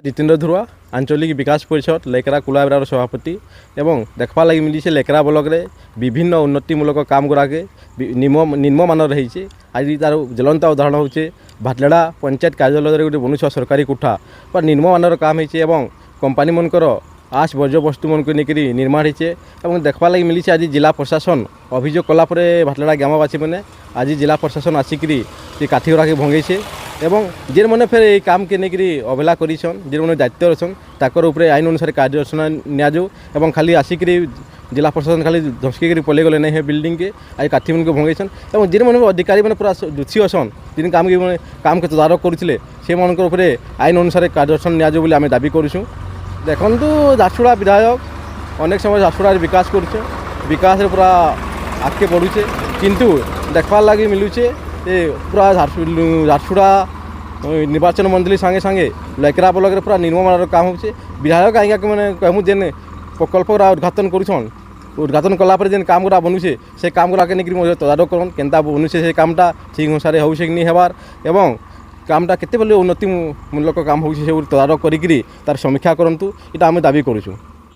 जितेन्द्र ध्रुआ आंचलिक विकास परिषद लेकरा कुलाब्रार सभापति एवं देखा लगी मिली लेकरा ब्लक रे विभिन्न उन्नतिमूलक काम गुड़ाके निम्नमान रही। आज तार ज्वलंत उदाहरण होचे भाटलेड़ा पंचायत कार्यालय गोटे बनू सरकारी कोठा पर निम्नमान काम होती कंपानी मनकर आस वर्ज्यवस्तु मन को लेकर निर्माण होचे। देखा लगी मिली आज जिला प्रशासन अभियोग कलापर भाटलेड़ा ग्रामवासी मैंने आज जिला प्रशासन आसिक काठीगुड़ा के भंगेছে एवं जेन मैंने फिर ये काम के लेकर अवहेला करछन जेन मैंने दायित्व रछन ताकर उपरे आईन अनुसार कार्यानुष्ठान नियाजो एवं खाली आसिक जिला प्रशासन खाली धसकी पलि गले नहीं है बिल्डिंग के आज काठी मन को भंगेछन एवं जेन मैंने अधिकारी मैंने पूरा दोषी असन जिन काम के तदारक करते से मन उपरे आईन अनुसार कार्यानुष्ठान नियाजो बोली आम दाबी करूँ। देखु झारसुगुड़ा विधायक अनेक समय झारसुगुड़ा विकास कर विकास पूरा आगे बढ़ुचे किंतु देखवार लगी मिलूचे पूरा झारसुगुड़ा निर्वाचन मंडली सांगे सांगे लेकरा ब्लक पूरा निर्माण काम होचे। विधायक कहीं मैंने कहूँ जेन प्रकल्प उद्घाटन करुछन उद्घाटन कलापर जेन काम गुड़ा बनुचे से काम गुड़ा के लेकर तदारक करन केनता बनुचे से कामटा ठीक अनुसार हो कि नहीं हेबार एवं कामटा केते उन्नतिमूलक काम होचे से तदारक करी तार समीक्षा करंतु इटा आम दाबी करूँ।